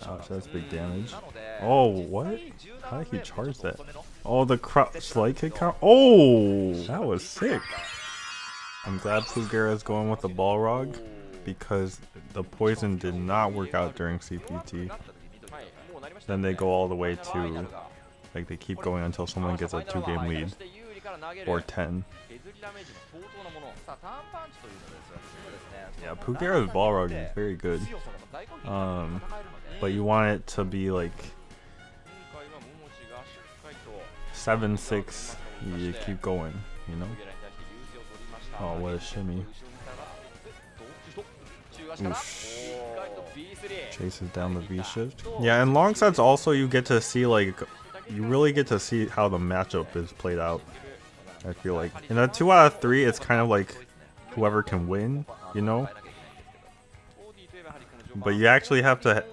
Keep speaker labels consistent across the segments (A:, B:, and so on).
A: Ouch, that's big damage. Oh, what? How did he charge that? Oh, the crouch light kick count. Oh, that was sick. I'm glad Pugera is going with the Balrog because the poison did not work out during CPT. Then they go all the way to, like, they keep going until someone gets a 2-game lead or 10. Yeah, Pugera's Balrog is very good. But you want it to be like 7-6. You keep going, you know. Oh, what a shimmy! Oosh. Chases down the V shift. Yeah, and long sets also you get to see like you really get to see how the matchup is played out. I feel like in a 2 out of 3, it's kind of like whoever can win, you know. But you actually have to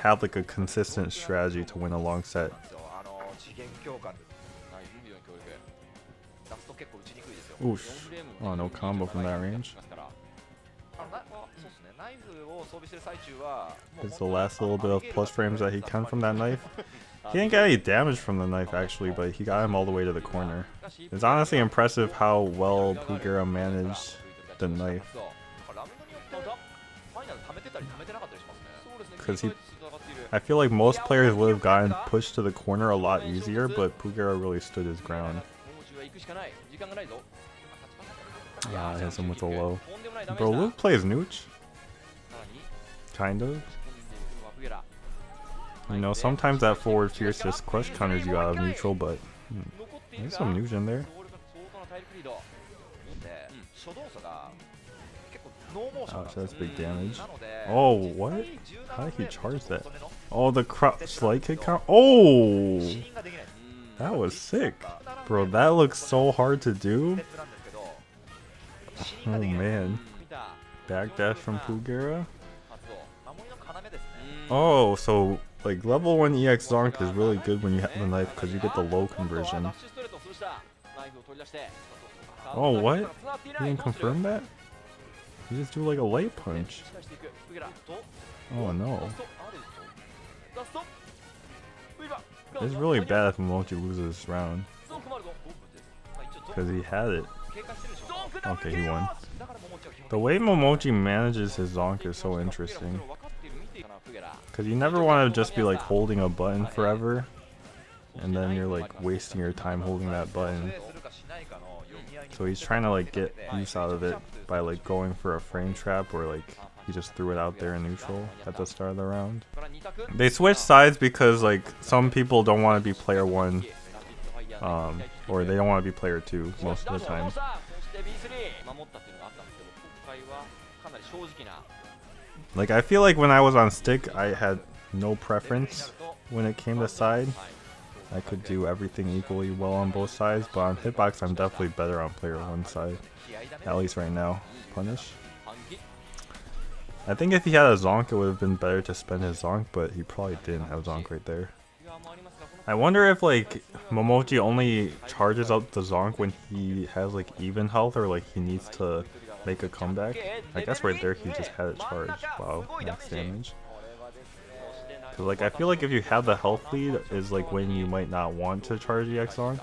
A: have like a consistent strategy to win a long set. Oosh. Oh, no combo from that range. It's the last little bit of plus frames that he can from that knife. He didn't get any damage from the knife actually, but he got him all the way to the corner. It's honestly impressive how well Pugera managed the knife. Because I feel like most players would have gotten pushed to the corner a lot easier, but Pugera really stood his ground. Yeah, hits him with a low. Bro, Luke plays Nooch. Kind of. You know, sometimes that forward fierce just crush counters you out of neutral, but there's some Nooch in there. Ouch, that's big damage. Oh, what? How did he charge that? Oh, the crouch light kick count. Oh! That was sick. Bro, that looks so hard to do. Oh, man. Backdash from Pugera. Oh, so like level 1 EX Zonk is really good when you have the knife because you get the low conversion. Oh, what? You didn't confirm that? You just do like a light punch. Oh no. It's really bad if Momochi loses this round. Because he had it. Okay, he won. The way Momochi manages his Zonk is so interesting. Because you never want to just be like holding a button forever. And then you're like wasting your time holding that button. So he's trying to like get use out of it by like going for a frame trap or like he just threw it out there in neutral at the start of the round. They switch sides because like some people don't want to be player 1 or they don't want to be player 2 most of the time. Like I feel like when I was on stick I had no preference when it came to side. I could do everything equally well on both sides, but on hitbox I'm definitely better on player 1 side. At least right now. Punish. I think if he had a Zonk it would have been better to spend his Zonk, but he probably didn't have Zonk right there. I wonder if like Momochi only charges up the Zonk when he has like even health or like he needs to make a comeback. I guess right there he just had it charged. Wow, max damage. Cause like I feel like if you have the health lead is like when you might not want to charge EX Zonk.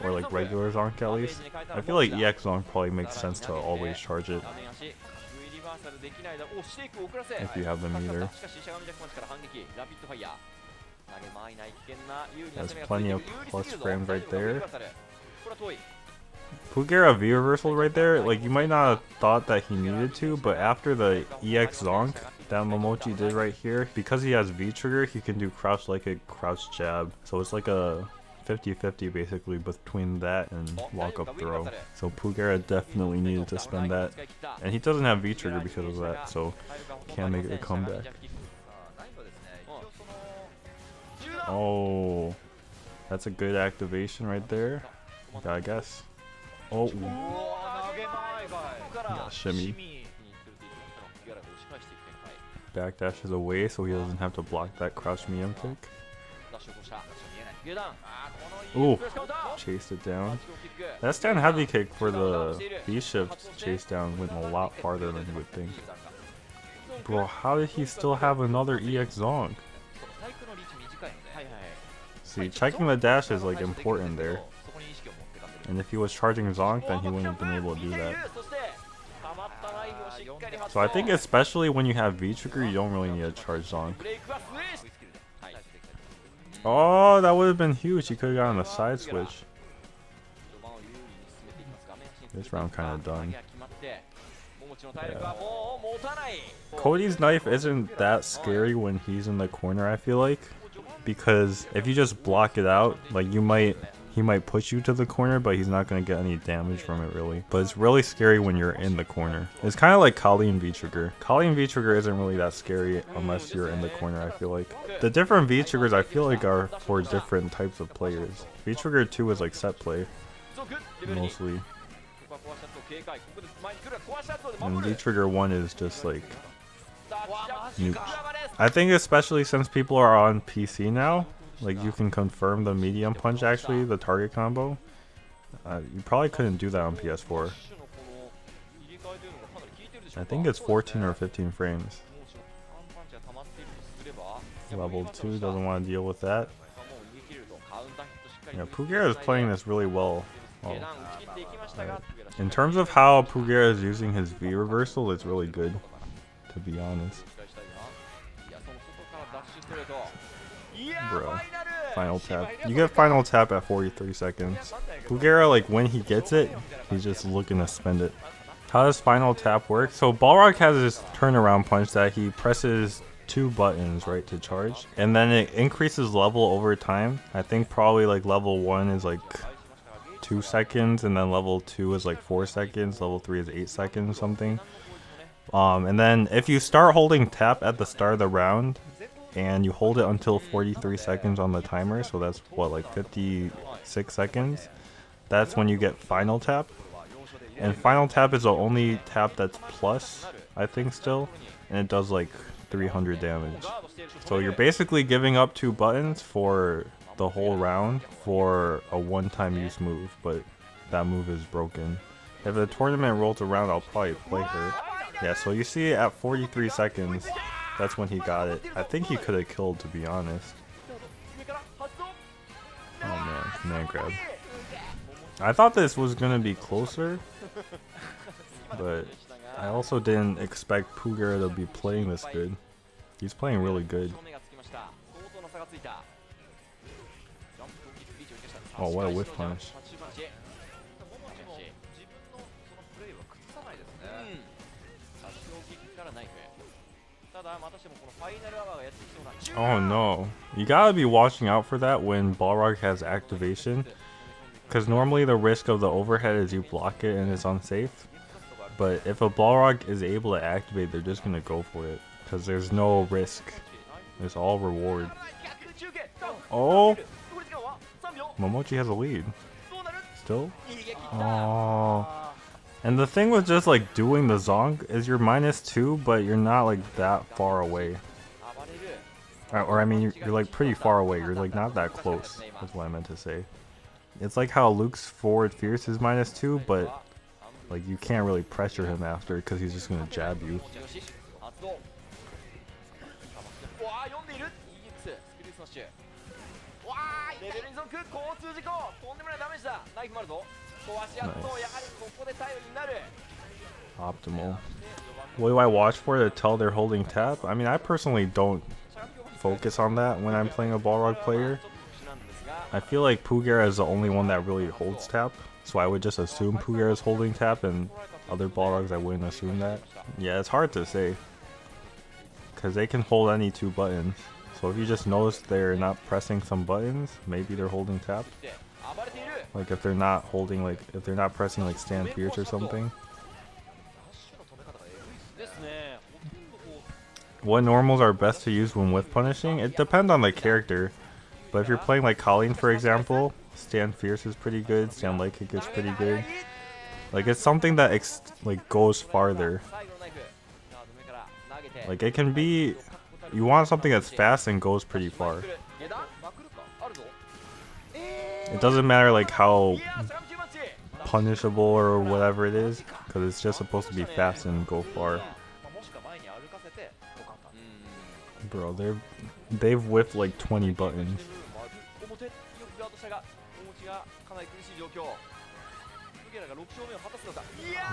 A: Or like regular Zonk at least. I feel like EX Zonk probably makes sense to always charge it. If you have the meter. There's plenty of plus frames right there. Pugera V reversal right there, like you might not have thought that he needed to, but after the EX Zonk that Momochi did right here, because he has V trigger, he can do crouch like a crouch jab. So it's like a 50-50 basically between that and walk up throw. So Pugera definitely needed to spend that. And he doesn't have V trigger because of that, so can't make it a comeback. Oh, that's a good activation right there. I guess. Oh, yeah, shimmy. Backdashes away so he doesn't have to block that crouch medium kick. Ooh, chased it down. That stand heavy kick for the V shift chase down went a lot farther than you would think. Bro, how did he still have another EX Zonk? See, checking the dash is like important there. And if he was charging Zonk, then he wouldn't have been able to do that. So I think especially when you have V-Trigger, you don't really need to charge Zonk. Oh, that would have been huge. He could have gotten a side switch. This round kind of done. Yeah. Cody's knife isn't that scary when he's in the corner, I feel like. Because if you just block it out, like he might push you to the corner, but he's not going to get any damage from it really. But it's really scary when you're in the corner. It's kind of like Kali and V-Trigger. Kali and V-Trigger isn't really that scary unless you're in the corner, I feel like. The different V-Triggers I feel like are for different types of players. V-Trigger 2 is like set play, mostly. And V-Trigger 1 is just like nuke. I think especially since people are on PC now, like you can confirm the medium punch actually, the target combo. You probably couldn't do that on PS4. I think it's 14 or 15 frames. Level 2 doesn't want to deal with that. Yeah, Pugera is playing this really well. In terms of how Pugera is using his V reversal, it's really good, to be honest. Bro, final tap. You get final tap at 43 seconds. Pugera, like when he gets it, he's just looking to spend it. How does final tap work? So Balrog has this turnaround punch that he presses 2 buttons, right, to charge. And then it increases level over time. I think probably like level 1 is like 2 seconds, and then level 2 is like 4 seconds, level 3 is 8 seconds, something. And then if you start holding tap at the start of the round, and you hold it until 43 seconds on the timer, so that's what, like 56 seconds, that's when you get final tap. And final tap is the only tap that's plus, I think, still, and it does like 300 damage. So you're basically giving up 2 buttons for the whole round for a one-time use move, but that move is broken. If the tournament rolls around, I'll probably play her. Yeah, so you see at 43 seconds, that's when he got it. I think he could have killed, to be honest. Oh man, command grab. I thought this was gonna be closer, but I also didn't expect Pugera to be playing this good. He's playing really good. Oh, what a whiff punish. Oh no. You gotta be watching out for that when Balrog has activation. Because normally the risk of the overhead is you block it and it's unsafe. But if a Balrog is able to activate, they're just gonna go for it. Because there's no risk. It's all reward. Oh! Momochi has a lead. Still? Oh. And the thing with just like doing the zonk is you're -2, but you're not like that far away. Or I mean, you're like pretty far away. You're like not that close. That's what I meant to say. It's like how Luke's forward fierce is -2, but like you can't really pressure him after because he's just gonna jab you. Nice. Optimal. What do I watch for to tell they're holding tap? I mean, I personally don't focus on that when I'm playing a Balrog player. I feel like Pugera is the only one that really holds tap, so I would just assume Pugera is holding tap, and other Balrogs I wouldn't assume that. Yeah, it's hard to say, because they can hold any 2 buttons. So if you just notice they're not pressing some buttons, maybe they're holding tap. Like if they're not holding, like if they're not pressing like stand fierce or something. What normals are best to use when whiff punishing? It depends on the character. But if you're playing like Colleen, for example, stand fierce is pretty good, stand light kick is pretty good. Like it's something that like goes farther. Like it can be, you want something that's fast and goes pretty far. It doesn't matter like how punishable or whatever it is, because it's just supposed to be fast and go far. Bro, they've whipped like 20 buttons.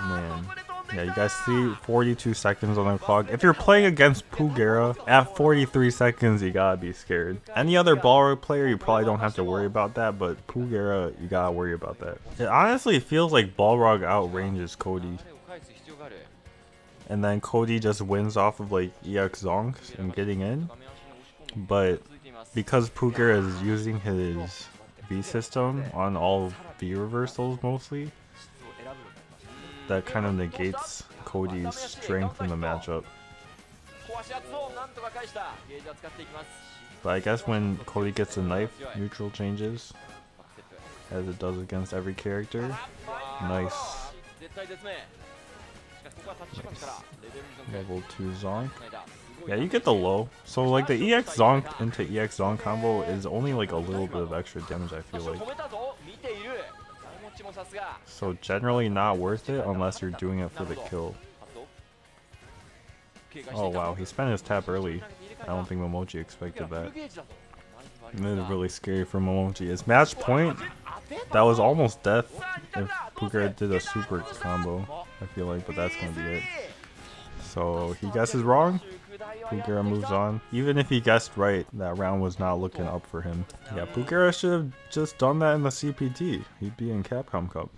A: Man. Yeah, you guys see 42 seconds on the clock. If you're playing against Pugera at 43 seconds, you gotta be scared. Any other Balrog player, you probably don't have to worry about that, but Pugera, you gotta worry about that. It honestly feels like Balrog outranges Cody. And then Cody just wins off of like EX zonks and getting in. But because Pugera is using his V system on all V reversals mostly, that kind of negates Cody's strength in the matchup. But I guess when Cody gets a knife, neutral changes, as it does against every character. Nice. Level 2 zonk. Yeah, you get the low. So like the EX zonk into EX zonk combo is only like a little bit of extra damage, I feel like. So generally not worth it unless you're doing it for the kill. Oh wow, he spent his tap early. I don't think Momochi expected that. It is really scary for Momochi. It's match point. That was almost death if Pugera did a super combo, I feel like, but that's gonna be it. So he guesses wrong. Pugera moves on. Even if he guessed right, that round was not looking up for him. Yeah, Pugera should have just done that in the CPT. He'd be in Capcom Cup.